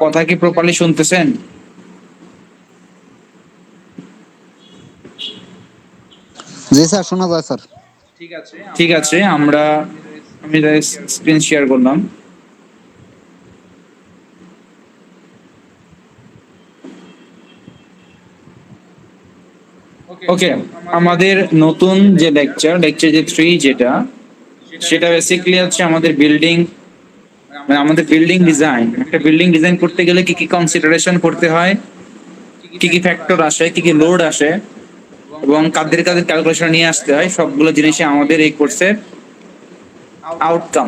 কথা কি প্রপারলি শুনতেছেন? জি স্যার, শোনা যায় স্যার। ঠিক আছে, আমি স্ক্রিন শেয়ার করলাম। ওকে, আমাদের নতুন যে লেকচার যে 3 যেটা, সেটা বেসিক্যালি হচ্ছে আমাদের বিল্ডিং, মানে আমাদের বিল্ডিং ডিজাইন। একটা বিল্ডিং ডিজাইন করতে গেলে কি কি কনসিডারেশন করতে হয়, কি কি ফ্যাক্টর আসে, কি কি লোড আসে, এবং কাদের কাদের ক্যালকুলেশন নিয়ে আসতে হয়, সবগুলো জিনিসই আমাদের এই কোর্সের আউটকাম,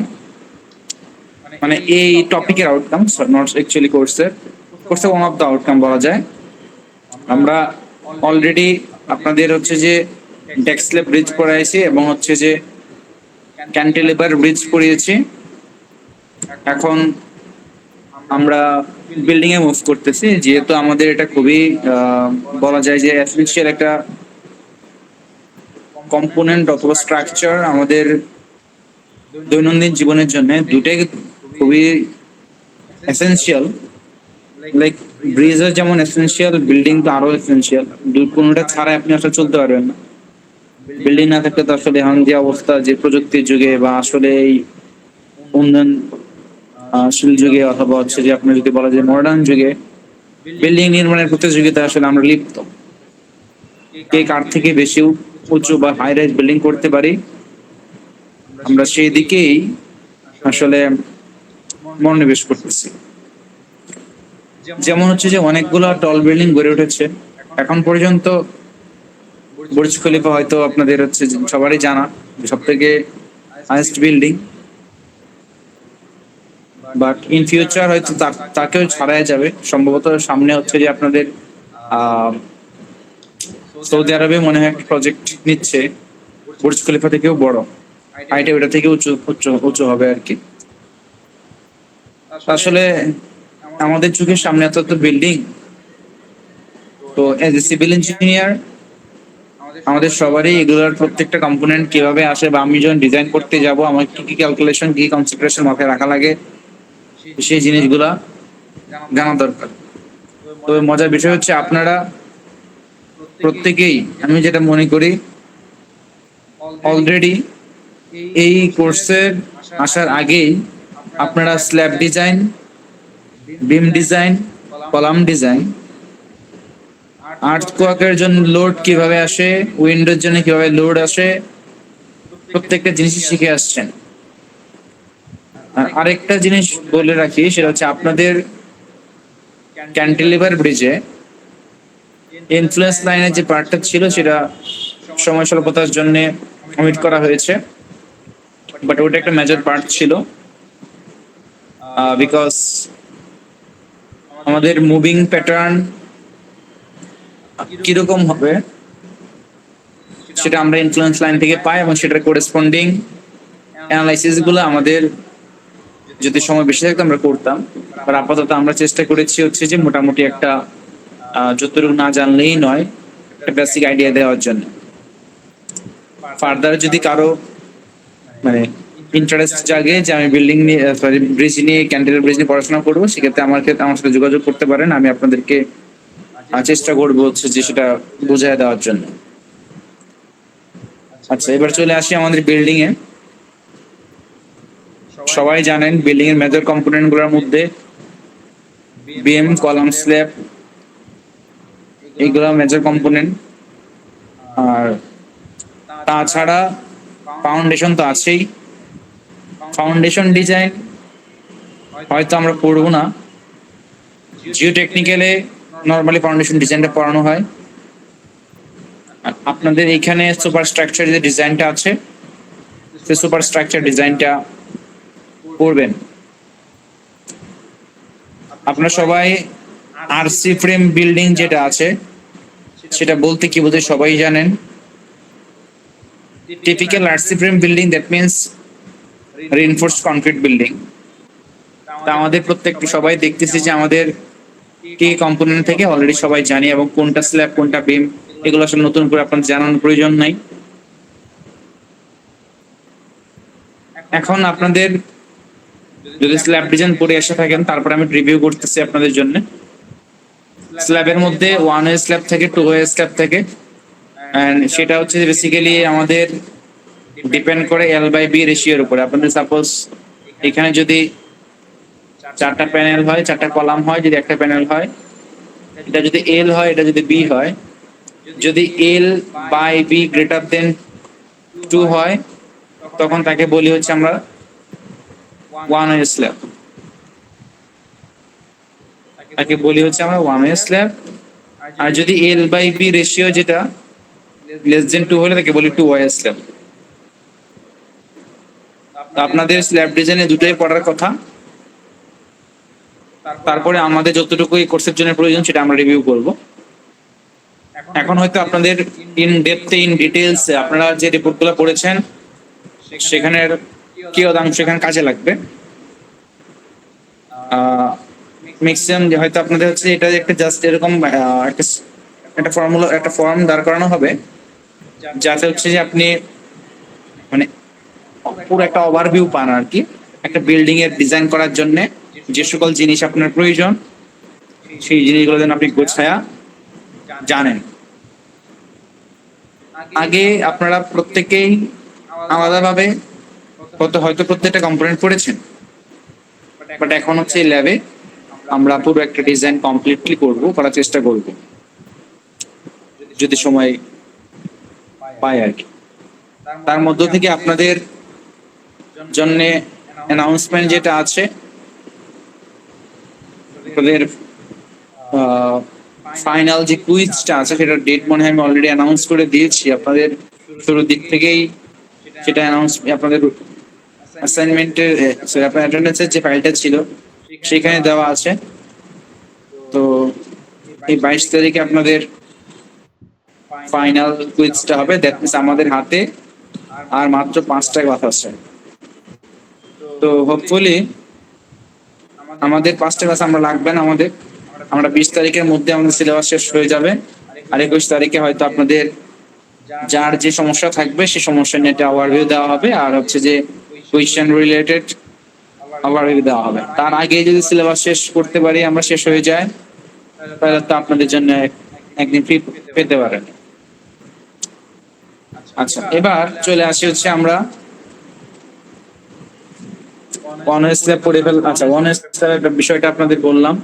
মানে এই টপিকের আউটকাম, নট অ্যাকচুয়ালি কোর্সের ওয়ান অফ দ্য আউটকাম বলা যায়। আমরা অলরেডি আপনাদের হচ্ছে যে ডেক্সলেপ ব্রিজ পড়াইছি এবং হচ্ছে যে ক্যান্টিলিভার ব্রিজ পড়িয়েছি। এখন আমরা বিল্ডিং এ মুভ করতেছি, যেহেতু আমাদের এটা খুবই বলা যায় যে এসেনশিয়াল একটা কম্পোনেন্ট অথবা স্ট্রাকচার আমাদের দৈনন্দিন জীবনের জন্য। দুটাই খুবই এসেনশিয়াল। লাইক ব্রিজের যেমন এসেনশিয়াল, বিল্ডিং তো আরো এসেনশিয়াল। কোনোটা ছাড়া আপনি আসলে চলতে পারবেন না। বিল্ডিং না থাকলে তো আসলে এখন যে অবস্থা, যে প্রযুক্তির যুগে বা আসলে এই উন্নয়নশীল যুগে, অথবা হচ্ছে যে আপনি যদি বলা যায় মডার্ন যুগে, বিল্ডিং নির্মাণের প্রতিযোগিতা আসলে আমরা লিপ্ত। কে কার থেকে বেশি উঁচু বা হাই রাইজ বিল্ডিং করতে পারি, আমরা সেই দিকেই আসলে মনোনিবেশ করতেছি। যেমন হচ্ছে যে অনেকগুলো টল বিল্ডিং গড়ে উঠেছে এখন পর্যন্ত। বুর্জ খলিফা হয়তো আপনাদের হচ্ছে সবারই জানা, সব থেকে highest building. But in future হয়তো তাকেও ছাড়াই যাবে সম্ভবত। সামনে হচ্ছে যে আপনাদের সৌদি আরবে মনে হয় একটা প্রজেক্ট নিচ্ছে বুর্জ খলিফা থেকেও বড়, হাইটে ওটা থেকে উঁচু উঁচু উঁচু হবে আর কি। আসলে আমাদের চোখের সামনে এত বিল্ডিং, তো এজ এ সিভিল ইঞ্জিনিয়ার আমাদের সবারই এগুলোর প্রত্যেকটা কম্পোনেন্ট কিভাবে আসে, বা আমি যখন ডিজাইন করতে যাব আমার কি কি ক্যালকুলেশন, কি কনসিডারেশন মাথায় রাখা লাগে, সেই জিনিসগুলা জানা দরকার। তবে মজার বিষয় হচ্ছে আপনারা প্রত্যেকেই, আমি যেটা মনে করি, অলরেডি এই কোর্সের আসার আগেই আপনারা slab design, beam design, column design, আর্থকোয়াকের জন্য লোড কিভাবে আসে, উইন্ডোর জন্য কিভাবে লোড আসে, প্রত্যেকটা জিনিসই শিখে আসছেন। আর আরেকটা জিনিস বলে রাখি, সেটা হচ্ছে আপনাদের ক্যান্টিলিভার ব্রিজে ইনফ্লুয়েন্স লাইনের যে পার্টটা ছিল সেটা সময় স্বল্পতার জন্য অমিট করা হয়েছে, বাট ওটা একটা মেজর পার্ট ছিল। বিকজ আমাদের মুভিং প্যাটার্ন কিরকম হবে সেটা আমরা ইনফ্লুয়েন্স লাইন থেকে পাই, এবং সেটার করেসপন্ডিং অ্যানালাইসিস গুলো আমাদের যদি সময় বেশি থাকতো আমরা করতাম। আর আপাতত আমরা চেষ্টা করেছি হচ্ছে যে মোটামুটি একটা যতটুকু না জানলেই নয়, একটা বেসিক আইডিয়া দেওয়ার জন্য। ফার্দার যদি কারো মানে ইন্টারেস্ট জাগে যে আমি বিল্ডিং নিয়ে, সরি ব্রিজ নিয়ে, ক্যান্টিলিভার ব্রিজ নিয়ে পড়াশোনা করবো, সেক্ষেত্রে আমার সাথে যোগাযোগ করতে পারেন। আমি আপনাদেরকে চেষ্টা করবো হচ্ছে যে সেটা বুঝিয়ে দেওয়ার জন্য। আচ্ছা, এবার চলে আসি আমাদের বিল্ডিং এ। সবাই জানেন বিল্ডিং এর মেজর কম্পোনেন্ট গুলোর মধ্যে বিম, কলাম, স্ল্যাব, এগুলো মেজর কম্পোনেন্ট। আর তাছাড়া ফাউন্ডেশন তো আছেই। ফাউন্ডেশন ডিজাইন হয়তো আমরা পড়বো না, জিও টেকনিক্যালে নর্মালি ফাউন্ডেশন ডিজাইনটা পড়ানো হয়। আপনাদের এখানে সুপার স্ট্রাকচার যে ডিজাইনটা আছে, সেই সুপার স্ট্রাকচার ডিজাইনটা পড়বেন। আপনারা সবাই আরসি ফ্রেম বিল্ডিং যেটা আছে সেটা বলতে কি বোঝায় সবাই জানেন। Typical RC frame building, that means reinforced concrete building. তা আমাদের প্রত্যেকটা সবাই দেখতেছি যে আমাদের কি কম্পোনেন্ট থেকে অলরেডি সবাই জানি, এবং কোনটা স্ল্যাব কোনটা বিম এগুলো আসলে নতুন করে আপনাদের জানানোর প্রয়োজন নাই। এখন আপনাদের যদি স্ল্যাব ডিজাইন পড়ে এসে থাকেন, তারপরে আমি রিভিউ করতেছি আপনাদের জন্য। স্ল্যাবের মধ্যে ওয়ান ওয়ে স্ল্যাব থেকে টু ওয়ে স্ল্যাব থেকে, এন্ড সেটা হচ্ছে বেসিক্যালি আমাদের ডিপেন্ড করে এল বাই বি রেশিওর উপরে। আপনাদের সাপোজ এখানে যদি চারটা প্যানেল হয়, চারটা কলাম হয়, যদি একটা প্যানেল হয়, এটা যদি এল হয়, এটা যদি বি হয়, যদি এল বাই বি গ্রেটার দেন 2 হয়, তখন তাকে বলি হচ্ছে আমরা ওয়ান ওয়ে স্ল্যাব। তাকে বলি হচ্ছে আমরা ওয়ান ওয়ে স্ল্যাব। আর যদি এল বাই বি রেশিও যেটা লেস দেন 2 হলে তাকে বলি টু ওয়ে স্ল্যাব। আপনাদের স্ল্যাব ডিজাইনে দুটোই পড়ার কথা। তারপরে আমাদের যতটুকু এই কোর্সের জন্য প্রয়োজন সেটা আমরা রিভিউ করব। এখন হয়তো আপনাদের ইন ডেপথে, ইন ডিটেইলস আপনারা যে রিপোর্টগুলো পড়েছেন সেখানের কি অংশ এখানে কাজে লাগবে। ম্যাক্সিমাম হয়তো আপনাদের হচ্ছে এটা একটা জাস্ট এরকম একটা ফর্মুলা, একটা ফর্ম দাঁড় করানো হবে, যাতে হচ্ছে যে আপনি মানে পুরো একটা ওভারভিউ পান আর কি, একটা বিল্ডিং এর ডিজাইন করার জন্য যে সকল জিনিস আপনার প্রয়োজন সেই জিনিসগুলো যেন আপনি গোছায়া জানেন। আগে আপনারা প্রত্যেকেই আলাদাভাবে হয়তো প্রত্যেকটা কম্পোনেন্ট পড়েছেন, বাট এখন হচ্ছে ল্যাবে আমরা পুরো একটা ডিজাইন কমপ্লিটলি করার চেষ্টা করব, যদি সময় পাই আর কি। তার মধ্য থেকে আপনাদের জন্য অ্যানাউন্সমেন্ট যেটা আছে, আপনাদের ফাইনাল যে কুইজটা আছে সেটার ডেট মনে হয় আমি অলরেডি অ্যানাউন্স করে দিয়েছি আপনাদের শুরুর দিক থেকেই। সেটা অ্যানাউন্স আপনাদের অ্যাসাইনমেন্টের আপনার অ্যাটেন্ডেন্সের যে ফাইলটা ছিল সেখানে দেওয়া আছে। তো এই 22 তারিখে আপনাদের ফাইনাল কুইজটা হবে। দ্যাট মিনস আমাদের হাতে আর মাত্র 5টা ক্লাস আছে। তো হোপফুলি আমাদের 5টা ক্লাস আমরা লাগবে না, আমরা 20 তারিখের মধ্যে আমাদের সিলেবাস শেষ হয়ে যাবে। আর 21 তারিখে হয়তো আপনাদের যার যে সমস্যা থাকবে সেই সমস্যা নিয়ে একটা ওভারভিউ দেওয়া হবে, আর হচ্ছে যে কোয়েশ্চেন রিলেটেড ওভারভিউ দেওয়া হবে। তার আগে যদি সিলেবাস শেষ করতে পারি, আমরা শেষ হয়ে যায়, তাহলে তো আপনাদের জন্য একদিন ফ্রি পেতে পারেন। আচ্ছা, এবার চলে আসি হচ্ছে আমরা ওয়ান স্ল্যাব পড়ে ফেল। আচ্ছা, ওয়ান স্ল্যাব বিষয়টা আপনাদের বললাম।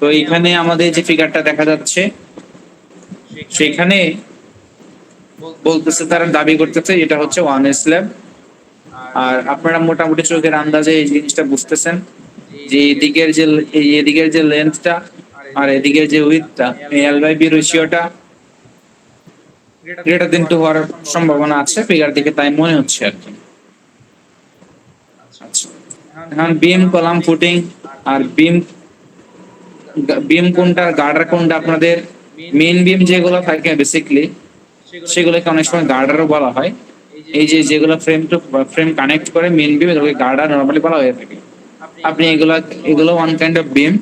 তো এখানে আমাদের যে ফিগারটা দেখা যাচ্ছে সেখানে বলতেছে, তারা দাবি করতেছে এটা হচ্ছে ওয়ান স্ল্যাব। আর আপনারা মোটামুটি চোখের আন্দাজে এই জিনিসটা বুঝতেছেন যে এদিকের যে লেন্থটা আর এদিকের যে উইডথটা, এল বাই বি রেশিওটা গ্রেটার দেন 2 হওয়ার সম্ভাবনা আছে ফিগার দিকে, তাই মনে হচ্ছে আর কি। এখন বিম, কলাম, ফুটিং আর বিম কোনটা, গার্ডার কোনটা, আপনাদের মেইন বিম যেগুলো থাকে বেসিক্যালি সেগুলোকে অনেক সময় গার্ডারও বলা হয়। এই যে যেগুলো ফ্রেম কানেক্ট করে মেইন বিম, এগুলোকে গার্ডার নরমালি বলা হয়ে থাকে। আপনি এগুলো one kind of beam,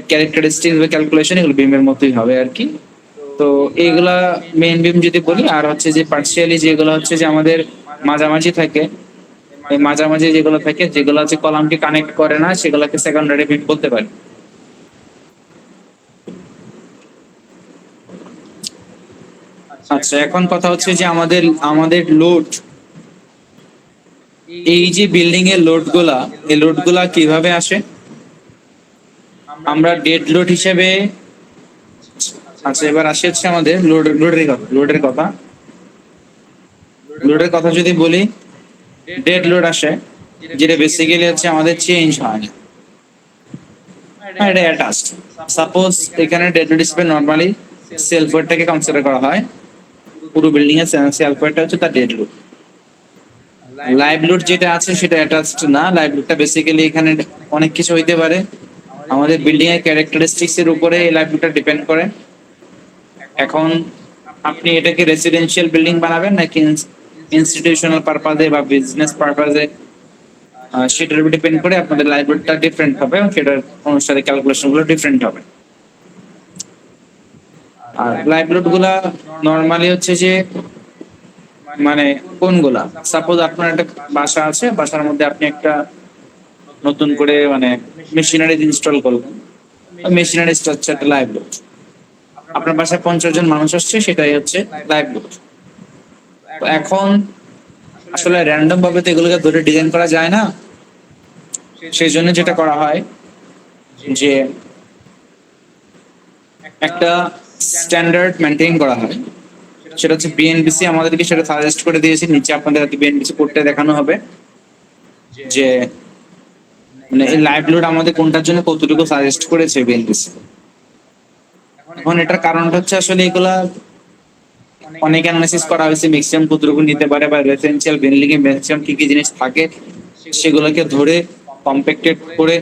characteristics বা ক্যালকুলেশন এগুলো বিমের মতোই হবে আর কি। তো এইগুলা মেইন বিম যদি বলি, আর হচ্ছে যে পার্সিয়ালি যেগুলো হচ্ছে যে আমাদের মাঝামাঝি থাকে, এই মাঝামাঝি যেগুলো থাকে, যেগুলো হচ্ছে কলামকে কানেক্ট করে না, সেগুলোকে সেকেন্ডারি বিম বলতে পারি। আচ্ছা, এখন কথা হচ্ছে যে আমাদের লোড, এই যে বিল্ডিং এর এই লোডগুলা কিভাবে আসে। আমরা ডেড লোড হিসেবে, আচ্ছা এবার আসি হচ্ছে আমাদের লোডের কথা যদি বলি, ডেড লোড আসে যেটা বেসিক্যালি হচ্ছে আমাদের চেঞ্জ হয় না, এটা অ্যাটাচড। সাপোজ এখানে ডেড লোড হিসেবে নরমালি সেলফ ওয়েটটাকে কনসিডার করা হয়। পুরো বিল্ডিং এর সেলফ ওয়েটটা হচ্ছে তার ডেড লোড। লাইভ লোড যেটা আছে সেটা অ্যাটাচড না। লাইভ লোডটা বেসিক্যালি এখানে অনেক কিছু হইতে পারে, আমাদের বিল্ডিং এর ক্যারেক্টারিস্টিক্স এর উপরে এই লাইভ লোডটা ডিপেন্ড করে। এখন আপনি এটাকে রেসিডেন্সিয়াল বিল্ডিং বানাবেন নাকি ইনস্টিটিউশনাল পারপাজে বা বিজনেস পারপাজে, সেটার উপর ডিপেন্ড করে আপনাদের লাইভ লোডটা ডিফারেন্ট হবে এবং সেটার অনুসারে ক্যালকুলেশন গুলো ডিফারেন্ট হবে। আর লাইভ লোড গুলা নরমালি হচ্ছে যে মানে কোনগুলা, সাপোজ আপনার একটা বাসা আছে, বাসার মধ্যে আপনি একটা নতুন করে মানে মেশিনারি ইনস্টল করবেন, মেশিনারি হচ্ছে একটা লাইভ লোড। আপনার বাসায় 50 জন মানুষ আসছে, সেটাই হচ্ছে লাইভ লোড। তো এখন আসলে র্যান্ডম ভাবে তো এগুলোকে ধরে ডিজাইন করা যায় না, সেই জন্য যেটা করা হয় যে একটা স্ট্যান্ডার্ড মেনটেন করা হয়, সেটা হচ্ছে বিএনবিসি আমাদেরকে সেটা সাজেস্ট করে দিয়েছে। নিচে আপনাদের বিএনবিসি কোডটা দেখানো হবে যে মানে এই লাইভ লোড আমাদের কোনটার জন্য কতটুকু সাজেস্ট করেছে বিএনবিসি। এখন এটার কারণটা হচ্ছে আসলে এগুলা অনেক অ্যানালাইসিস করা হয়েছে, ম্যাক্সিমাম কতটুকু নিতে পারে বা রেফারেন্সিয়াল বিল্ডিং এ ম্যাক্সিমাম কি কি জিনিস থাকে সেগুলোকে ধরে কম্প্যাক্টেড করে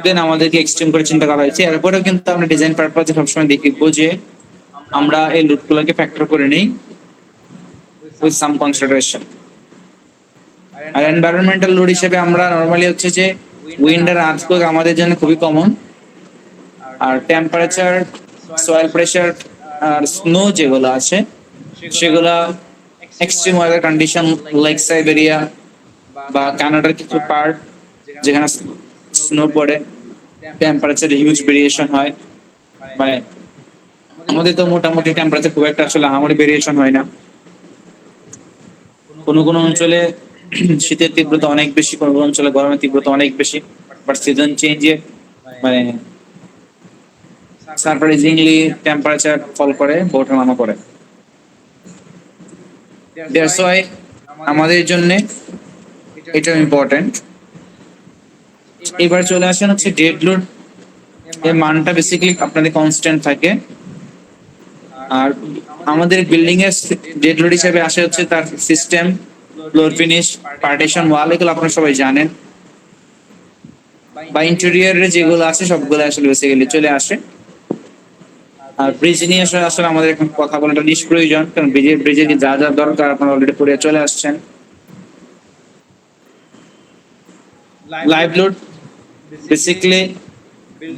দেন আমাদেরকে এক্সট্রিম করে চিন্তা করা হয়েছে। এরপরেও কিন্তু আমরা ডিজাইন পারপাসে সবসময় দেখবো যে আমরা এই লোডগুলোকে ফ্যাক্টর করে নিই উইথ সাম কনসিডারেশন। আর এনভায়রনমেন্টাল লোড হিসেবে আমরা নরমালি হচ্ছে যে উইন্ড আর আর্থকুয়েক আমাদের জন্য খুবই কমন, আর টেম্পারেচার, সয়েল প্রেসার আর স্নো যেগুলো আছে সেগুলা extreme weather condition like Siberia বা কানাডার কিছু পার্ট যেখানে স্নো পড়ে, টেম্পারেচার হিউজ ভেরিয়েশন হয়। মানে আমাদের তো মোটামুটি টেম্পারেচার খুব একটা আসলে আমাদের ভেরিয়েশন হয় না। কোনো কোনো অঞ্চলে শীতের তীব্রতা অনেক বেশি, কোনো কোনো অঞ্চলে গরমের তীব্রতা অনেক বেশি, বাট সিজন চেঞ্জে মানে সারপ্রাইজিংলি টেম্পারেচার ফল করে বা ওঠানামা করে। দ্যাটস ওয়াই আমাদের জন্য এটা ইম্পর্টেন্ট। এবার চলে আসেন হচ্ছে ডেড লোড। এর মানটা বেসিক্যালি আপনাদের কনস্ট্যান্ট থাকে, আর আমাদের বিল্ডিং এর ডেড লোড হিসেবে আসে হচ্ছে তার সিস্টেম, ফ্লোর ফিনিশ, পার্টিশন ওয়াল, এগুলো আপনারা সবাই জানেন, বা ইন্টেরিয়রে যেগুলো আছে সবগুলো আসলে বেসিক্যালি চলে আসে। আর ব্রিজ নিয়ে আসলে আসলে আমাদের এখন কথা বলাটা নিষ্প্রয়োজন, কারণ ব্রিজের যা যা দরকার আপনারা অলরেডি পড়ে চলে আসছেন। লাইভ লোড বেসিক্যালি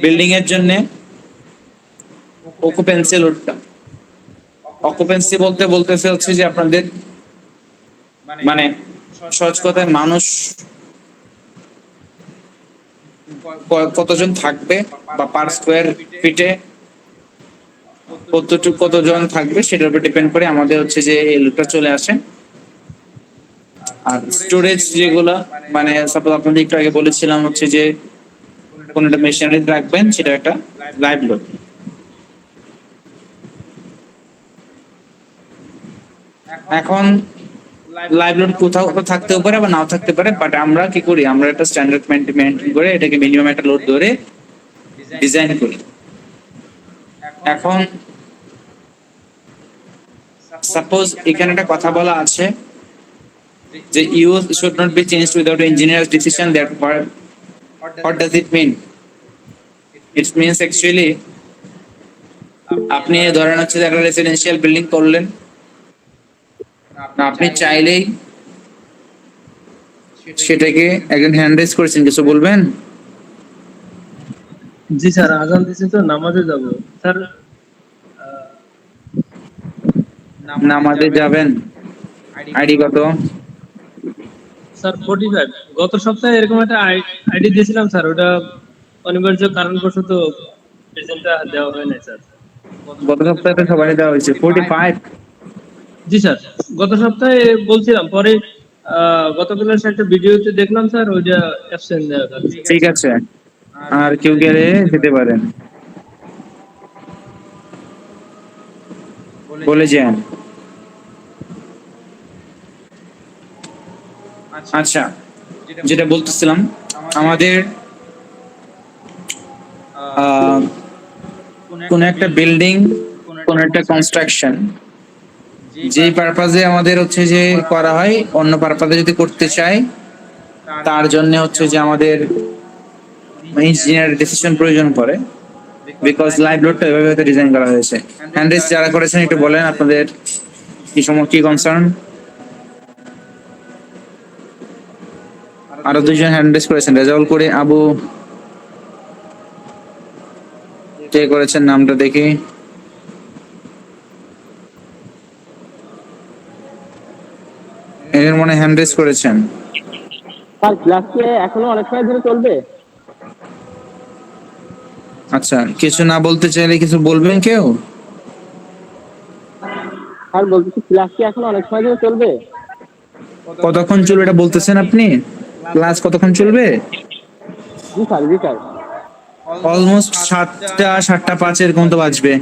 বিল্ডিং এর জন্য অকুপেন্সি লোডটা। অকুপেন্সি বলতে বলতেছে হচ্ছে যে আপনাদের মানে সহজ কথায় মানুষ কতজন থাকবে বা পার স্কোয়ার ফিটে কতজন থাকবে সেটার উপর ডিপেন্ড করে আমাদের হচ্ছে যে এই লোডটা চলে আসে। আর স্টোরেজ যেগুলা মানে সাপোজ আপনাদের একটু আগে বলেছিলাম হচ্ছে যে কোন একটা মেশিনারি রাখবেন, সেটা একটা লাইভ লোড। এখন লাইভ লোড কোথাও কোথাও থাকতেও পারে বা নাও থাকতে পারে, বাট আমরা কি করি, আমরা একটা স্ট্যান্ডার্ড মেনটেন করে এটাকে মিনিমাম একটা লোড ধরে ডিজাইন করি। এখন সাপোজ এখানে একটা কথা বলা আছে যে use should not be changed without engineers decision. That what does it mean? It means actually আপনি ধরেন হচ্ছে যে একটা রেসিডেন্সিয়াল বিল্ডিং করলেন, আপনি চাইলেই সেটাকে একজন হ্যান্ড রেজ করেছেন, কিছু বলবেন? জি স্যার, আজান দিয়েছে তো নামাজে যাব স্যার। নামাজে যাবেন? আইডি কত? স্যার 45। গত সপ্তাহে এরকম একটা আইডি দিয়েছিলাম স্যার, ওটা অনিবার্য কারণবশত প্রেজেন্টটা দেওয়া হয় নাই স্যার। গত সপ্তাহে তো সবাই দেওয়া হয়েছে 45। জি স্যার, গত সপ্তাহে বলছিলাম, পরে গতকালের একটা ভিডিওতে দেখলাম স্যার ওইটা অ্যাবসেন্ট দেওয়া স্যার। ঠিক আছে, আর কেউ গেলে যেতে পারেন, বলে যান। আচ্ছা, যেটা বলতেছিলাম, আমাদের কোন একটা বিল্ডিং, কোন একটা কনস্ট্রাকশন যেই পারপাজে আমাদের হচ্ছে যে করা হয়, অন্য পারপাজে যদি করতে চাই তার জন্য হচ্ছে যে আমাদের ইঞ্জিনিয়ার ডিসিশন প্রয়োজন পড়ে, বিকজ লাইভ লোডটা এভাবে হয়তো ডিজাইন করা হয়েছে। হ্যান্ড্রেস যারা করেছেন একটু বলেন আপনাদের কি সময় কি কনসার্ন। আরো দুইজন হ্যান্ড্রেস করেছেন, রেজাউল করে আবু, কে করেছেন নামটা দেখি। এর মনে হ্যান্ড্রেস করেছেন। স্যার ক্লাস কি এখনো অনেক সময় ধরে চলবে? আচ্ছা, কিছু না বলতে চাইলে কিছু বলবেন কেউ? স্যার বলতেছি ক্লাস কি এখনো অনেক সময় ধরে চলবে? কতক্ষণ চলবে এটা বলতেছেন আপনি? ক্লাস কতক্ষণ চলবে? জি স্যার, জি স্যার। অলমোস্ট 7টা 7টা 5 এরকম তো বাজবে।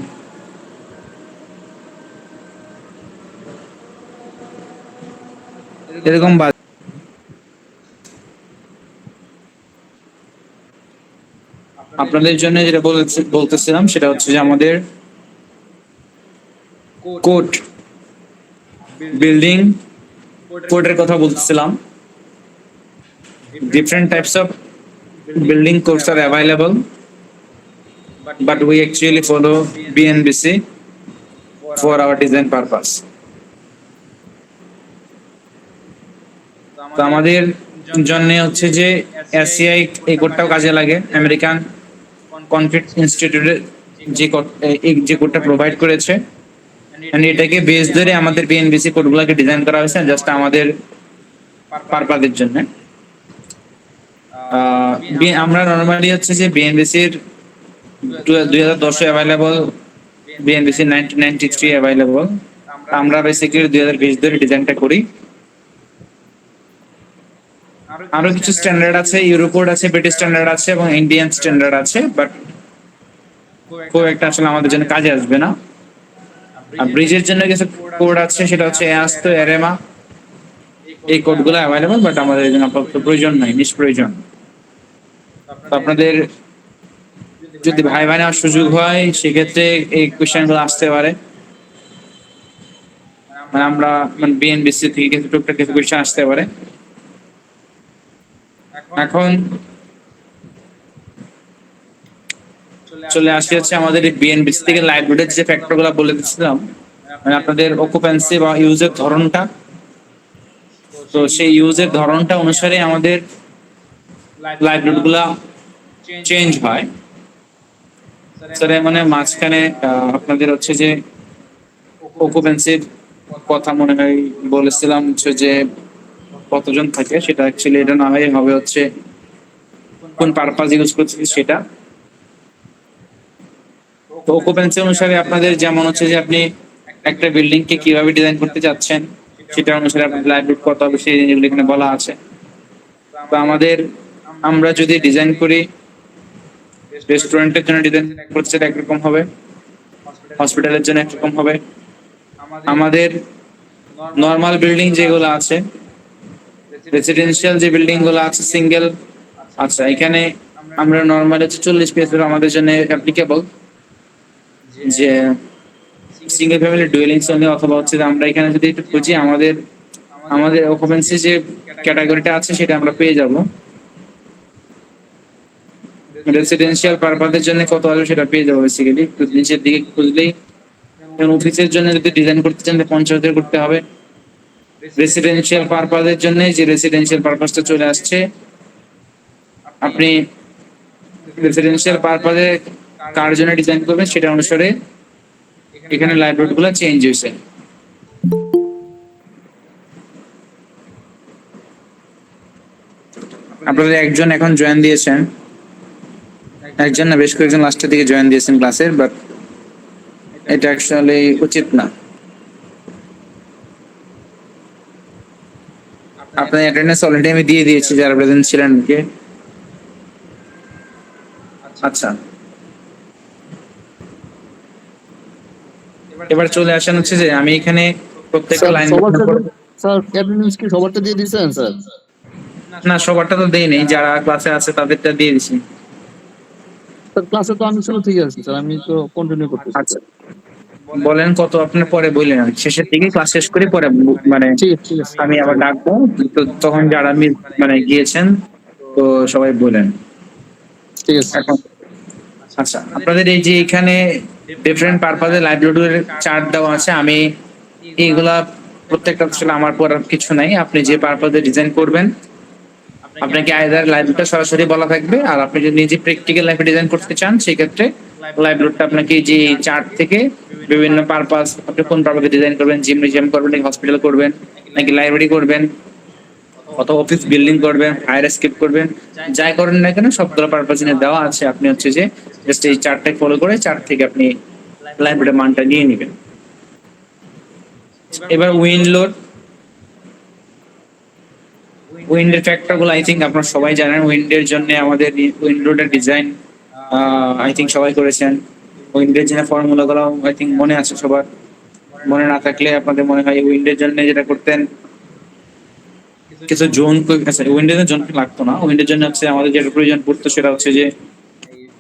এরকম আপনাদের জন্য যেটা বলতেছিলাম সেটা হচ্ছে যে আমাদের কোড বিল্ডিং কোডের কথা বলতেছিলাম। Different types of building codes are available, but we actually follow BNBC for our design purpose. তো আমাদের জন্য হচ্ছে যে এসসিআই এই কোডটাও কাজে লাগে। আমেরিকান কনক্রিট ইনস্টিটিউটের যে কোডটা প্রোভাইড করেছে, and এটাকে বেস ধরে আমাদের বিএনবিসি কোডগুলোকে ডিজাইন করা হয়েছে জাস্ট আমাদের পারপাসের জন্য। আমরা নর্মালি হচ্ছে যে বিএনবিসির 2010 অ্যাভেলেবল, বিএনবিসি 1993 অ্যাভেলেবল। আমরা বেসিক্যালি 2020 ধরে ডিজাইনটা করি। আরো কিছু স্ট্যান্ডার্ড আছে, ইউরোকোড আছে, ব্রিটিশ স্ট্যান্ডার্ড আছে এবং ইন্ডিয়ান স্ট্যান্ডার্ড আছে, বাট খুব একটা আসলে আমাদের জন্য কাজে আসবে না। আর ব্রিজের জন্য কিছু কোড আছে, সেটা হচ্ছে এআস্তো, এরেমা, এই কোডগুলো অ্যাভেলেবল, বাট আমাদের জন্য আপাতত প্রয়োজন নাই, নিষ্প্রয়োজন। তো আপনাদের যদি ভাই ভাই নেওয়ার সুযোগ হয় সেক্ষেত্রে এই কোয়েশ্চেনগুলো আসতে পারে। মানে আমরা বিএনবিসি থেকে কিছু টুকটাক কিছু কোয়েশ্চেন আসতে পারে। এখন চলে আসি হচ্ছে আমাদের বিএনবিসি থেকে লাইভলিহুডের যে ফ্যাক্টরগুলো বলে দিচ্ছিলাম, মানে আপনাদের অকুপেন্সি বা ইউজের ধরনটা। তো সেই ইউজের ধরনটা অনুসারে আমাদের লাইভলিহুডগুলা চেঞ্জ হয়। স্যার মানে মাঝখানে আপনাদের হচ্ছে যে অকুপেন্সির কথা মনে হয় বলেছিলাম হচ্ছে যে কতজন থাকে, সেটা অ্যাকচুয়ালি এটা না হয়ে হবে হচ্ছে কোন পারপাস ইউজ করছে সেটা। তো অকুপেন্সি অনুসারে আপনাদের যেমন হচ্ছে যে আপনি একটা বিল্ডিং কে কিভাবে ডিজাইন করতে চাচ্ছেন সেটা অনুসারে আপনার লাইভলিহুড কত হবে সেই জিনিসগুলো এখানে বলা আছে। তো আমরা যদি ডিজাইন করি রেস্টুরেন্টের জন্য ডিজাইন করতে একরকম হবে, হসপিটালের জন্য একরকম হবে। আমাদের নর্মাল বিল্ডিং যেগুলো আছে, রেসিডেন্সিয়াল যে বিল্ডিং গুলো আছে সিঙ্গেল, আচ্ছা এখানে আমরা নর্মাল হচ্ছে 40 পিএস আমাদের জন্য অ্যাপ্লিকেবল, যে সিঙ্গেল ফ্যামিলি ডুয়েলিংস অনলি, অথবা হচ্ছে আমরা এখানে যদি একটু খুঁজি আমাদের অকুপেন্সি যে ক্যাটাগরিটা আছে সেটা আমরা পেয়ে যাব। রেসিডেন্সিয়াল পারপাসের জন্য কত আসবে সেটা পেয়ে যাবো বেসিক্যালি, নিচের দিকে খুঁজলেই। অফিসের জন্য যদি ডিজাইন করতে চান 50,000 করতে হবে। রেসিডেন্সিয়াল পারপাসের জন্য যে রেসিডেন্সিয়াল পারপাসটা চলে আসছে, আপনি রেসিডেন্সিয়াল পারপাসে কার জন্য ডিজাইন করবেন সেটা অনুসারে এখানে লাইব্রেরি গুলো চেঞ্জ হয়েছে। আপনাদের একজন এখন জয়েন দিয়েছেন, একজন না বেশ কয়েকজন লাস্টের দিকে জয়েন দিয়েছেন ক্লাসের, বাট এটা অ্যাকচুয়ালি উচিত না। আপনার অ্যাটেন্ডেন্স অলরেডি আমি দিয়ে দিয়েছি যারা প্রেজেন্ট ছিলেন কে। আচ্ছা, এবার চলে আসেন হচ্ছে যে আমি এখানে প্রত্যেকটা লাইন স্যার অ্যাটেন্ডেন্স কি সবারটা দিয়ে দিয়েছেন স্যার? না, সবারটা তো দেই নেই, যারা ক্লাসে আছে তাদেরটা দিয়ে দিছি। স্যার ক্লাসে তো আমি শুরু থেকে আছি স্যার, আমি তো কন্টিনিউ করতেছি। আচ্ছা বলেন কত আপনার, পরে বললেন শেষের দিকে ক্লাস শেষ করে পরে মানে ঠিক আছে আমি আবার ডাকবো, তো তখন যারা মানে গিয়েছেন তো সবাই বলেন। ঠিক আছে। এখন আচ্ছা, আপনাদের এই যে এখানে ডিফারেন্ট পারপাসে লাইব্রেরির চার্ট দেওয়া আছে, আমি এইগুলা প্রত্যেকটা আসলে আমার পড়ার কিছু নাই। আপনি যে পারপাসে ডিজাইন করবেন আপনাকে আইদার লাইব্রেরিটা সরাসরি বলা থাকবে, আর আপনি যদি নিজে প্র্যাকটিক্যাল লাইব্রেরি ডিজাইন করতে চান সেক্ষেত্রে লাইব্রেরিটা আপনাকে যে চার্ট থেকে বিভিন্ন পারপাস, আপনি কোন পারপাসে ডিজাইন করবেন, জিমনেজিয়াম করবেন নাকি হসপিটাল করবেন নাকি লাইব্রেরি করবেন অথবা অফিস বিল্ডিং করবেন, ফায়ার এসকেপ করবেন, যাই করেন না কেন সবগুলো পারপাস নিয়ে দেওয়া আছে। আপনি হচ্ছে যে জাস্ট এই চারটায় ফলো করে চার থেকে আপনি লাইব্রেরির মানটা নিয়ে নেবেন। এবার উইন্ড লোড, উইন্ডের ফ্যাক্টর গুলো আই থিঙ্ক আপনারা সবাই জানেন। উইন্ডের জন্য আমাদের উইন্ড লোডের ডিজাইন আই থিঙ্ক সবাই করেছেন। উইন্ডের জন্য ফর্মুলা গুলো আই থিঙ্ক মনে আছে সবার। মনে না থাকলে আপনাদের মনে হয় উইন্ডের জন্য যেটা করতেন, কিছু জোন, উইন্ডের জন্য লাগতো না। উইন্ডের জন্য হচ্ছে আমাদের যেটা প্রয়োজন পড়তো সেটা হচ্ছে যে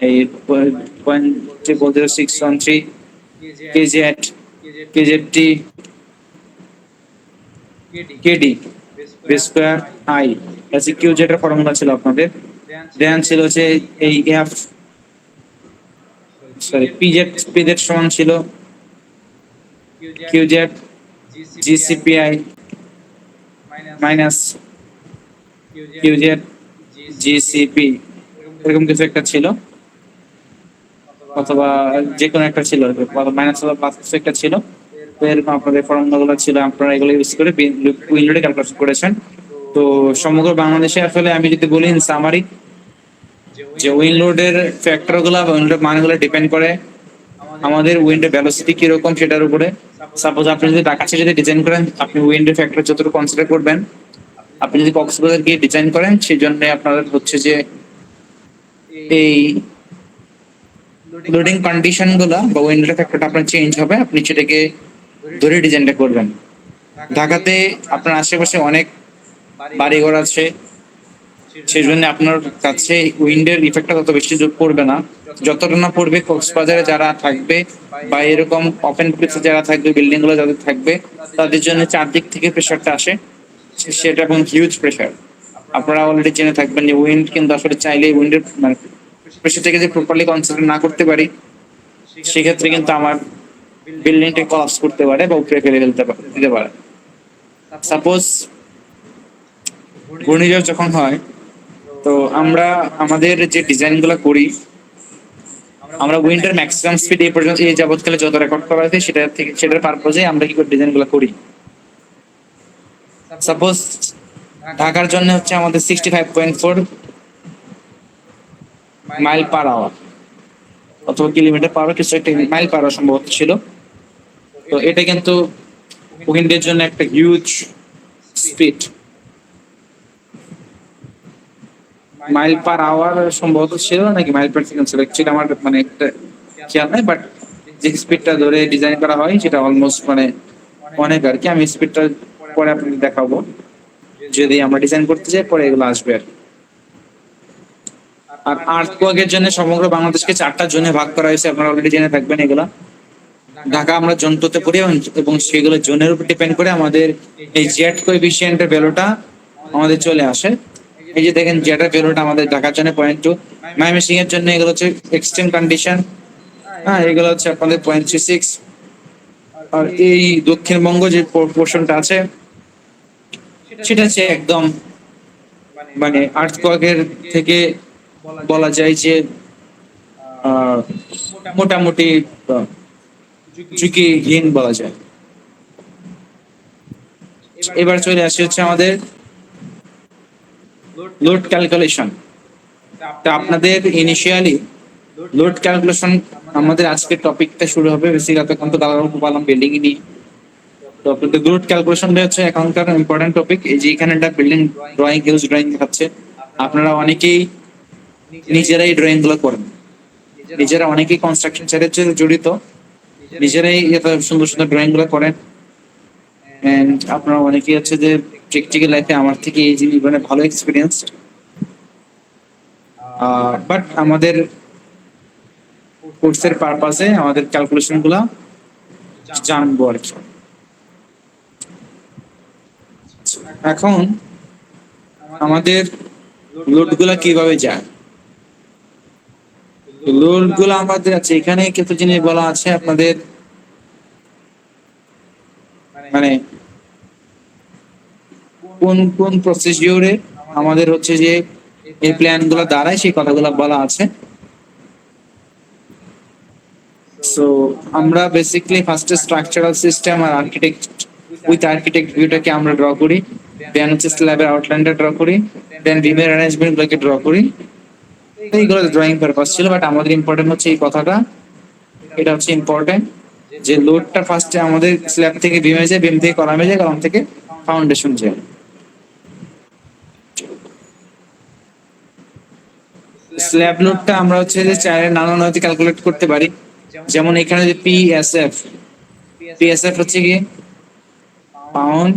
এই 0.613 কেজেট, কেজেটি, কেডি স্কোয়ার আই, কিউ যেটা ফর্মুলা ছিল আপনাদের। দেন ছিল হচ্ছে এই এফ, সরি পিজেড, পিজেড সমান ছিল কিউজেড জিসিপিআই মাইনাস কিউজেড জিসিপি, এরকম কিছু একটা ছিল, অথবা যে কোনো একটা ছিল, মাইনাস অথবা প্লাস কিছু একটা ছিল। তো এরকম আপনাদের ফর্মুলা গুলো ছিল, আপনারা এগুলো ইউজ করে উইন্ডোডে ক্যালকুলেশন করেছেন। তো সমগ্র বাংলাদেশে আসলে আমি যদি বলি সামারি, যে উইন্ড লোডের ফ্যাক্টর গুলা বা উইন্ডোর মানগুলো ডিপেন্ড করে আমাদের উইন্ডের ভেলোসিটি কিরকম সেটার উপরে। সাপোজ আপনি যদি ঢাকাতে যদি ডিজাইন করেন, আপনি উইন্ডের ফ্যাক্টর যতটুকু কনসিডার করবেন। আপনি যদি কক্সবাজার গিয়ে ডিজাইন করেন, সেই জন্য আপনার হচ্ছে যে এই লোডিং কন্ডিশন গুলা বা উইন্ডোর ফ্যাক্টরটা আপনার চেঞ্জ হবে, আপনি সেটাকে ধরে ডিজাইনটা করবেন। ঢাকাতে আপনার আশেপাশে অনেক বাড়িঘর আছে, সেই জন্য আপনার কাছে উইন্ডের ইফেক্টটা তত বেশি যোগ করবে না, যতটা না পড়বে কক্সবাজারে যারা থাকবে বা এরকম ওপেন প্লেসে যারা থাকবে, বিল্ডিং গুলো যাদের থাকবে, তাদের জন্য চারদিক থেকে প্রেশারটা আসে, সেটা এবং হিউজ প্রেশার। আপনারা অলরেডি জেনে থাকবেন যে উইন্ড কিন্তু আসলে চাইলে উইন্ডের মানে প্রেশারটাকে যে প্রপারলি কনসিডার না করতে পারি, সেক্ষেত্রে কিন্তু আমার বিল্ডিংটা কলাপস করতে পারে বা উপরে ফেলে দিতে পারে। সাপোজ ঘূর্ণিঝড় যখন হয়, তো আমরা আমাদের যে ডিজাইন গুলো করি, আমরা উইন্ডের ম্যাক্সিমাম স্পিড এই পর্যন্ত এই যাবৎকালে যত রেকর্ড করা হয়েছে সেটা থেকে সেটার পারপোজে আমরা কি করে ডিজাইন গুলো করি। সাপোজ ঢাকার জন্য হচ্ছে আমাদের 65.4 মাইল পার আওয়ার অথবা কিলোমিটার পার আওয়ার, কিছু একটা মাইল পার আওয়ার সম্ভবত ছিল। তো এটা কিন্তু উইন্ডের জন্য একটা huge speed. Mile per hour সম্ভবত ছিল নাকি মাইল পার সেকেন্ড ছিল, সেটা আমার মানে একটা খেয়াল নাই, বাট যে স্পিডটা ধরে ডিজাইন করা হয় সেটা অলমোস্ট মানে অনেক আর কি। আমি স্পিডটা পরে আপনাদের দেখাবো, যদি আমরা ডিজাইন করতে যাই পরে এগুলো আসবে আর কি। আর আর্থকোয়াকের জন্য সমগ্র বাংলাদেশকে 4টা জোনে ভাগ করা হয়েছে, আপনারা অলরেডি জেনে থাকবেন এগুলা। ঢাকা আমরা জোনটাতে পড়ি এবং সেগুলো জোনের উপর ডিপেন্ড করে আমাদের এই জেড কোএফিসিয়েন্টের ভ্যালুটা আমাদের চলে আসে। এই যে দেখেন জেডের ভ্যালুটা আমাদের ঢাকার জন্য 0.2, ময়মনসিংহ এর জন্য এগুলো হচ্ছে এক্সট্রিম কন্ডিশন, হ্যাঁ এগুলো হচ্ছে আপনাদের 0.36। আর এই দক্ষিণবঙ্গ যে পোর্শনটা আছে সেটা হচ্ছে একদম মানে আর্থকোয়াকের থেকে বলা যায় যে মোটামুটি ঝুঁকিহীন বলা যায়। এবার চলে আসে হচ্ছে আমাদের লোড ক্যালকুলেশন। তা আপনাদের ইনিশিয়ালি লোড ক্যালকুলেশন আমাদের আজকের টপিকটা শুরু হবে বেসিক্যালি এতক্ষণ তো দালাল পালাম বিল্ডিং নিয়ে। তো আপনাদের লোড ক্যালকুলেশনটা হচ্ছে এখনকার ইম্পর্টেন্ট টপিক। এই যে এখানে একটা বিল্ডিং ড্রয়িং, হিউজ ড্রয়িং দেখাচ্ছে, আপনারা অনেকেই নিজেরাই ড্রয়িং গুলো করেন, নিজেরা অনেকেই কনস্ট্রাকশন সাইডে জড়িত, নিজেরাই এত সুন্দর সুন্দর ড্রয়িং গুলো করেন। এন্ড আপনারা অনেকেই হচ্ছে যে প্র্যাকটিক্যাল লাইফে আমার থেকে এই জিনিস মানে ভালো এক্সপিরিয়েন্স, বাট আমাদের কোর্সের পারপাসে আমাদের ক্যালকুলেশন গুলা জানবো আর কি। এখন আমাদের লোড গুলা কিভাবে যায়, লোড গুলো আমাদের আছে এখানে কিছু জিনিস বলা আছে আপনাদের, মানে কোন কোন প্রসিডিওরে আমাদের হচ্ছে যে এই প্ল্যান গুলো দাঁড়ায় সেই কথাগুলো বলা আছে। সো আমরা বেসিক্যালি ফার্স্টে স্ট্রাকচারাল সিস্টেম আর আর্কিটেক্ট উইথ আর্কিটেক্ট ভিউটাকে আমরা ড্র করি, দেন হচ্ছে স্ল্যাবের আউটলাইনটা ড্র করি, দেন বিমের অ্যারেঞ্জমেন্ট গুলোকে ড্র করি। এইগুলো ড্রয়িং পারপাস ছিল, বাট আমাদের ইম্পর্টেন্ট হচ্ছে এই কথাটা, এটা হচ্ছে ইম্পর্টেন্ট যে লোডটা ফার্স্টে আমাদের স্ল্যাব থেকে বিমে যায়, বিম থেকে কলামে যায়, কলাম থেকে ফাউন্ডেশন যায়। স্ল্যাব লোডটা আমরা হচ্ছে যে চারের নানান হতে ক্যালকুলেট করতে পারি। যেমন এখানে যে পিএসএফ, পিএসএফ হচ্ছে কি পাউন্ড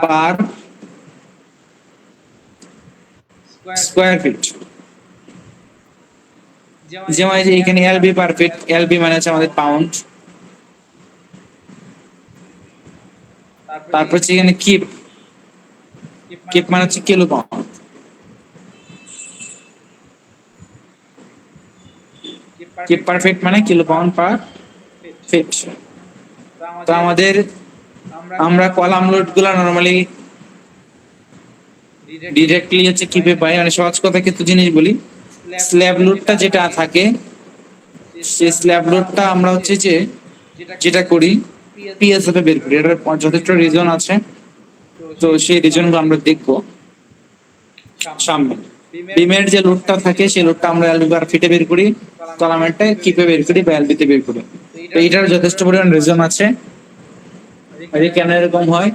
পার স্কোয়ার ফিট। যেমন এই যে এখানে এলবি পার ফিট, এলবি মানে হচ্ছে আমাদের পাউন্ড। তারপর হচ্ছে এখানে কিপ, কিপ মানে হচ্ছে কিলো পাউন্ড। কিপ পার ফিট মানে কিলো পাউন্ড পার ফিট। তো আমাদের আমরা কলাম লোড গুলা নর্মালি ডিরেক্টলি হচ্ছে কিপে পাই। মানে সহজ কথা কিছু জিনিস বলি, স্ল্যাব লোডটা যেটা থাকে সেই স্ল্যাব লোডটা আমরা হচ্ছে যে যেটা করি পিএসএফ এ বের করি। এটার যথেষ্ট রিজন আছে, তো সেই রিজন গুলো আমরা দেখবো সামনে। বিমের যে লোডটা থাকে সেই লোডটা আমরা এলবি পার ফিটে বের করি, কলামেরটা কিপে বের করি বা এলবিতে বের করি। তো এটার যথেষ্ট পরিমাণ রিজন আছে কেন এরকম হয়।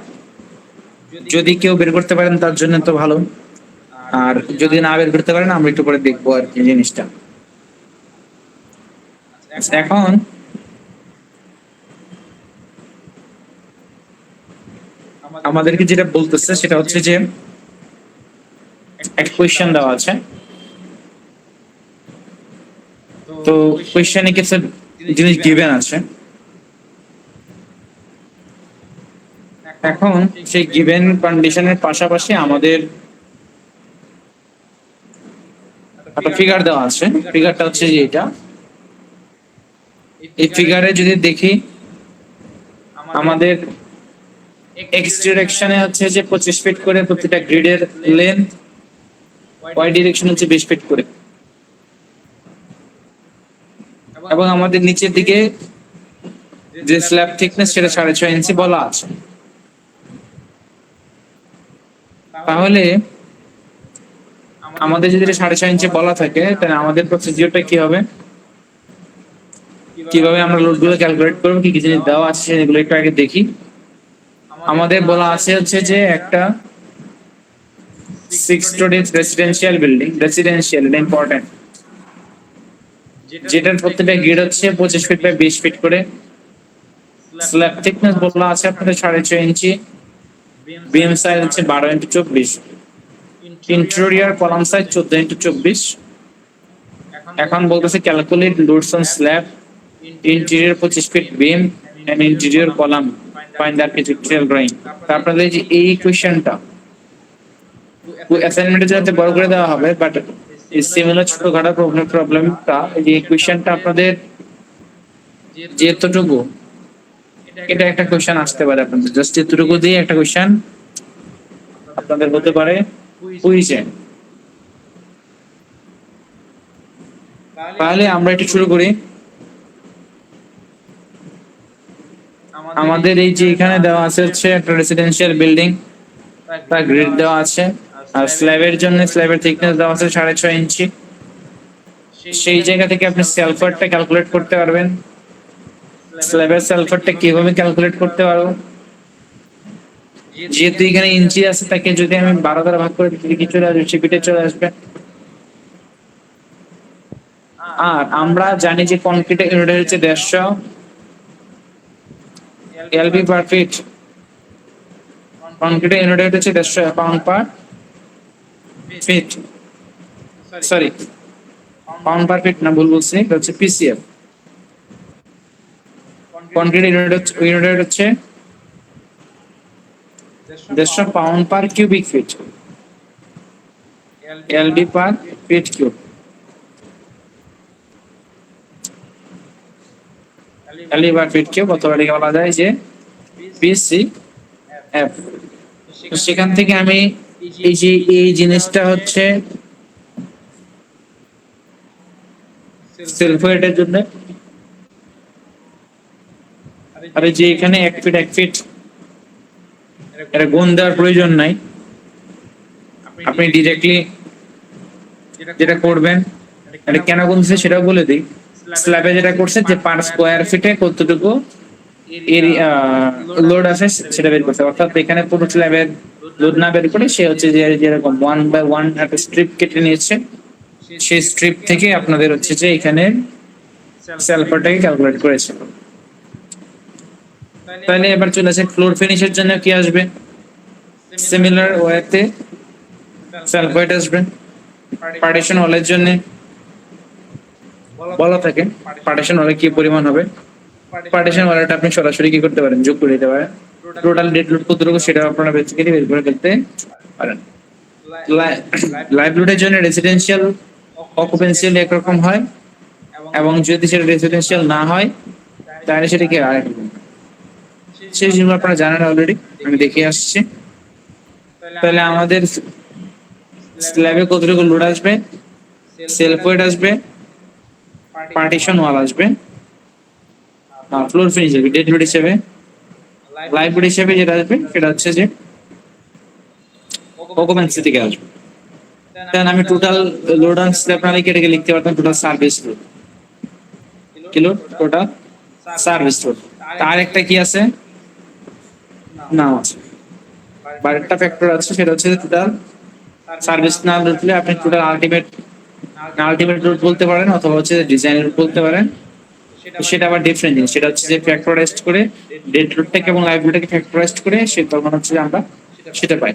যদি কেউ বের করতে পারেন তার জন্য তো ভালো, আর যদি না বের করতে পারেন আমরা একটু পরে দেখবো আর কি জিনিসটা। এখন আমাদেরকে যেটা বলতেছে সেটা হচ্ছে যে একটা কোয়েশ্চেন দেওয়া আছে, তো কোয়েশ্চেনে কিছু জিনিস গিভেন আছে। এখন সেই গিভেন কন্ডিশনের পাশাপাশি আমাদের একটা ফিগার দেওয়া আছে। ফিগারটা হচ্ছে যে এটা, এই ফিগারে যদি দেখি আমাদের এক্স ডিরেকশনে হচ্ছে যে 25 ফিট করে প্রতিটা গ্রিডের লেন্থ, ওয়াই ডিরেকশন হচ্ছে 20 ফিট করে, এবং আমাদের নিচের দিকে যে স্ল্যাব থিকনেস সেটা 6.5 ইঞ্চি বলা আছে। তাহলে আমাদের যদি 6.5 ইঞ্চি বলা থাকে তাহলে আমাদের প্রসিডিউরটা কি হবে, কিভাবে আমরা লোড গুলো ক্যালকুলেট করবো, কি কি জিনিস দেওয়া আছে সেগুলো একটু আগে দেখি। আমাদের বলা আছে হচ্ছে যে একটা 6 স্টোরি রেসিডেন্সিয়াল বিল্ডিং, রেসিডেন্সিয়াল এটা ইম্পর্টেন্ট, যেটার প্রত্যেকটা গ্রিড হচ্ছে 25 ফিট বাই 20 ফিট করে। স্ল্যাব থিকনেস বলা আছে আপনাদের 6.5 ইঞ্চি, বিম সাইজ হচ্ছে 12x24, interior column size 14x24। এখন বলতেছে calculate loads on slab, interior 25 feet beam and interior column, find the architectural drawing. আপনাদের যে এই কোশ্চেনটা অ্যাসাইনমেন্টে যাতে বড় করে দেওয়া হবে, বাট এই সিমিলার ছোটখাটো প্রবলেমটা এই কোশ্চেনটা আপনাদের যে এতটুকু, এটা একটা কোশ্চেন আসতে পারে আপনাদের, জাস্ট এতটুকু দিয়ে একটা কোশ্চেন আপনাদের হতে পারে কুইজে। তাহলে আমরা এটা শুরু করি। আমাদের এই যে এখানে দেওয়া আছে হচ্ছে একটা রেসিডেন্সিয়াল বিল্ডিং, তার গ্রিড দেওয়া আছে, আর স্ল্যাবের জন্য স্ল্যাবের থিকনেস দেওয়া আছে 6.5 ইঞ্চি। সেই জায়গা থেকে আপনি সালফারটা ক্যালকুলেট করতে পারবেন। স্ল্যাবের সালফারটা কিভাবে ক্যালকুলেট করতে পারবো, যেহেতু এখানে ইঞ্চি আছে তাকে যদি আমি 12 দ্বারা ভাগ করে দিই কি চলে আসবে, সিপিটে চলে আসবে। আর আমরা জানি যে কনক্রিটের ইউনিট হচ্ছে 150 এলবি পার ফিট, কনক্রিটের ইউনিট হচ্ছে 150 পাউন্ড পার ফিট, সরি পাউন্ড পার ফিট না, ভুল বলছি, এটা হচ্ছে পিসিএফ। কনক্রিটের ইউনিট হচ্ছে 150 pound per cubic feet, LB পার ফিট কিউব। এলবি পার ফিট কিউব অথবা এটাকে বলা যায় যে পিসিএফ। তো সেখান থেকে আমি এই যে এই জিনিসটা হচ্ছে সেলফ ওয়েটের জন্য, আর এই যে এখানে 1 ফিট এটা গুণ দেওয়ার প্রয়োজন নাই, আপনি ডিরেক্টলি যেটা করবেন, এটা কেন গুনছে সেটাও বলে দিই। স্ল্যাবে যেটা করছে যে পার স্কোয়ার ফিটে কতটুকু এরিয়া লোড আছে সেটা বের করছে, অর্থাৎ এখানে পুরো স্ল্যাবের লোড না বের করে সে হচ্ছে যে যেরকম 1/1 একটা স্ট্রিপ কেটে নিয়েছে, সেই স্ট্রিপ থেকে আপনাদের হচ্ছে যে এখানে সেলফারটাকে ক্যালকুলেট করেছে। তাহলে এবার চলে আসে ফ্লোর ফিনিশের জন্য কি আসবে, সিমিলার ওয়েতে সালফাইড আসবে। পার্টিশন ওয়ালের জন্য বলা থাকে পার্টিশন ওয়ালে কি পরিমাণ হবে, পার্টিশন ওয়ালেটা আপনি সরাসরি কি করতে পারেন, যোগ করে দিতে পারেন। টোটাল ডেড লোড কতটুকু সেটা আপনারা বেসিক্যালি বের করে ফেলতে পারেন। লাইভ লোডের জন্য রেসিডেন্সিয়াল অকুপেন্সিয়াল একরকম হয়, এবং যদি সেটা রেসিডেন্সিয়াল না হয় তাহলে সেটাকে আরেক রকম। সেই জিনিসগুলো আপনারা জানেন অলরেডি, আমি দেখে আসছি। তাহলে আমাদের স্ল্যাবে কতটুকু লোড আসবে, সেলফ ওয়েট আসবে, পার্টিশন ওয়াল আসবে, ফ্লোর ফিনিশ আসবে, ডেড লোড হিসেবে। লাইভ লোড হিসেবে যেটা আসবে সেটা হচ্ছে যে অকুপেন্সি থেকে আসবে। দেন আমি টোটাল লোড অন স্ল্যাব না লিখে এটাকে লিখতে পারতাম টোটাল সার্ভিস লোড, কি লোড, টোটাল সার্ভিস লোড। তার একটা কি আছে, নাম আছে, বা একটা ফ্যাক্টর আছে, সেটা হচ্ছে টোটাল সার্ভিস না লিখলে আপনি টোটাল আলটিমেট লোড বলতে পারেন, অথবা হচ্ছে ডিজাইন লোড বলতে পারেন। সেটা আবার ডিফারেন্ট জিনিস, সেটা হচ্ছে যে ফ্যাক্টরাইজড করে ডেড লোডটাকে এবং লাইভ লোডটাকে ফ্যাক্টরাইজড করে সে তখন হচ্ছে যে আমরা সেটা পাই।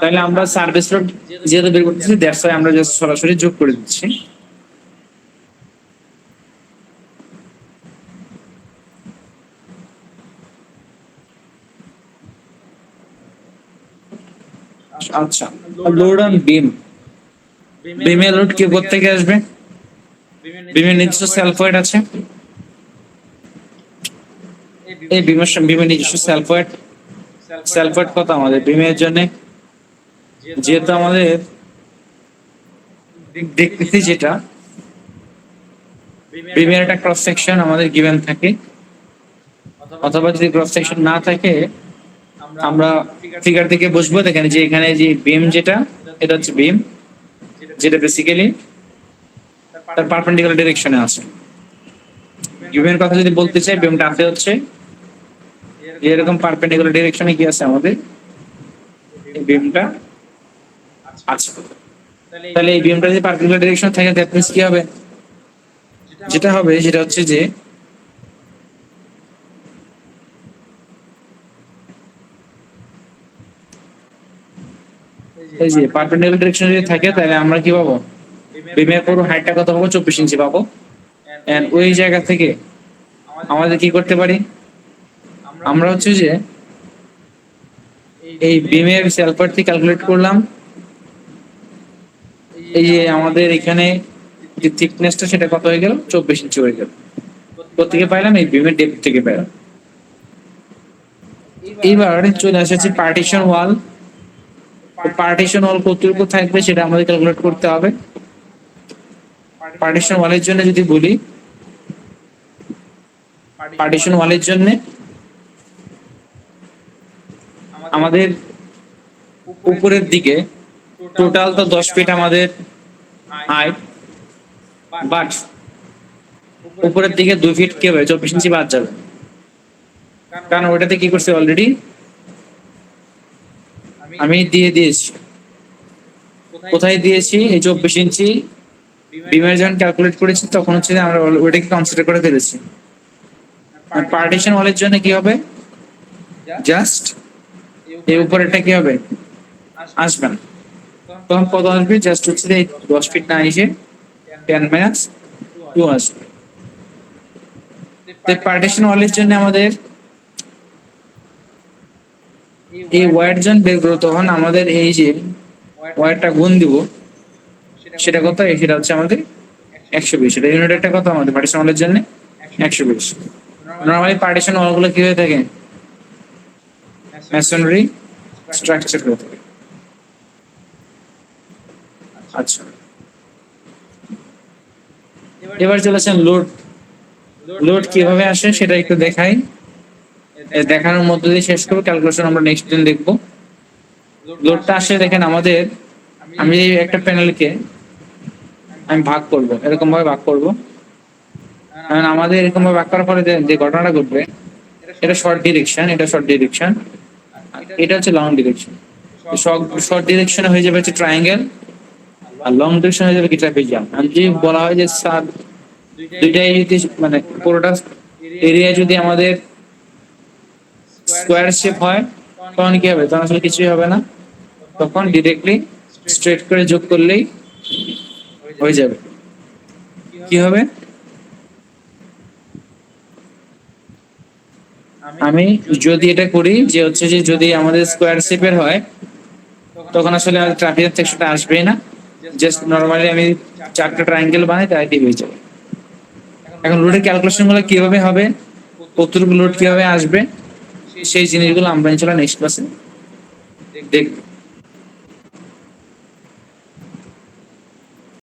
তাহলে আমরা সার্ভিস লোড যেহেতু বের করতেছি, দ্যাটস ওয়াই আমরা জাস্ট সরাসরি যোগ করে দিচ্ছি। আচ্ছা, লোড অন বিম, বিমের লোড কি থেকে আসবে, বিমের নিজস্ব সেলফ ওয়েট আছে, এই বিমের নিজস্ব সেলফ ওয়েট কত আমাদের বিমের জন্য, যেহেতু আমাদের দেখতেছি যেটা বিমের একটা ক্রস সেকশন আমাদের গিভেন থাকে, অথবা যদি ক্রস সেকশন না থাকে আমরা ফিগার থেকে বুঝবো। দেখেন যে এখানে যে বিম যেটা, এটা হচ্ছে বিম যেটা বেসিক্যালি তার পারপেন্ডিকুলার ডিরেকশনে আছে। গিভেন কথা যদি বলতে চাই, বিমটা আছে হচ্ছে এরকম পারপেন্ডিকুলার ডিরেকশনে কি আছে আমাদের, এই বিমটা আছে। তাহলে এই বিমটা যদি পারপেন্ডিকুলার ডিরেকশন থাকে দ্যাট মিন্স কি হবে, যেটা হবে সেটা হচ্ছে যে এই যে পারপেন্ডিকুলার ডিরেকশন যদি থাকে তাহলে আমরা কি পাবো, বিমের পুরো হাইটটা কত পাবো, 24 ইঞ্চি পাবো। এন্ড ওই জায়গা থেকে আমাদের কি করতে পারি, আমরা হচ্ছে যে এই বিমের সেলফার থেকে ক্যালকুলেট করলাম, এই যে আমাদের এখানে যে থিকনেসটা সেটা কত হয়ে গেল, 24 ইঞ্চি হয়ে গেল। কোথেকে পাইলাম, এই বিমের ডেপথ থেকে পাইলাম। এবার চলে এসেছে পার্টিশন ওয়াল। পার্টিশন ওয়াল কতটুকু থাকবে সেটা আমাদের ক্যালকুলেট করতে হবে। পার্টিশন ওয়ালের জন্য যদি বলি, পার্টিশন ওয়ালের জন্য আমাদের উপরের দিকে টোটাল তো 10 ফিট আমাদের হাইট, বাট উপরের দিকে 2 ফিট কি হবে, 24 ইঞ্চি বাদ যাবে, কারণ ওটাতে কি করছে অলরেডি আমি দিয়ে দিয়েছি। কোথায় দিয়েছি, এই 24 ইঞ্চি বিমের যখন ক্যালকুলেট করেছি তখন হচ্ছে আমরা ওটাকে কনসিডার করে ফেলেছি। পার্টিশন ওয়ালের জন্য কি হবে, জাস্ট এই উপরেরটা কি হবে, আসবে না, তখন কত আসবে, জাস্ট হচ্ছে 10 ফিট না এসে 10 - 2 আসবে। তো পার্টিশন ওয়ালের জন্য আমাদের এই ওয়াইড জোন বের করতে তখন আমাদের এই যে ওয়াইডটা গুণ দিব, সেটা কত, সেটা হচ্ছে আমাদের 120। এটা ইউনিটটা কত আমাদের পার্টিশন ওয়ালের জন্য 120। নরমালি পার্টিশন ওয়ালগুলো কি হয়ে থাকে, মেসনরি স্ট্রাকচার হয়ে থাকে। আচ্ছা, এবার চলেছেন লোড। লোড কিভাবে আসে সেটা একটু দেখাই, দেখানোর মধ্য দিয়ে শেষ করবো। ক্যালকুলেশন আমরা নেক্সট দিন দেখবো। লোডটা আসে দেখেন আমাদের, আমি একটা প্যানেলকে আমি ভাগ করব, এরকম ভাবে ভাগ করব। কারণ আমাদের এরকম ভাবে ভাগ করার ফলে যে ঘটনাটা ঘটবে, এটা শর্ট ডিরেকশন, এটা শর্ট ডিরেকশন, এটা হচ্ছে লং ডিরেকশন। শর্ট ডিরেকশনে হয়ে যাবে হচ্ছে ট্রায়াঙ্গেল, আর লং ডিরেকশন হয়ে যাবে কি ট্রাপিজিয়াম। আর যদি বলা হয় যে স্যার দুইটাই যদি মানে পুরোটা এরিয়া যদি আমাদের স্কোয়ার শেপ হয়, তখন কি হবে? তখন আসলে কিছুই হবে না, তখন ডিরেক্টলি স্ট্রেট করে যোগ করলেই হয়ে যাবে। কি হবে? আমি যদি এটা করি যে হচ্ছে যে যদি আমাদের স্কোয়ার শেপের হয়, তখন আসলে ট্রাপিজিয়াম সেকশনটা আসবেই না, জাস্ট নরমালি আমি চারটা ট্রায়াঙ্গেল বানাই তাই ঠিক হয়ে যাবে। এখন লোডের ক্যালকুলেশন গুলো কিভাবে হবে, কতটুকু লোড কিভাবে আসবে, সেই জিনিসগুলো আমরা ইনশাআল্লাহ নেক্সট ক্লাসে দেখব।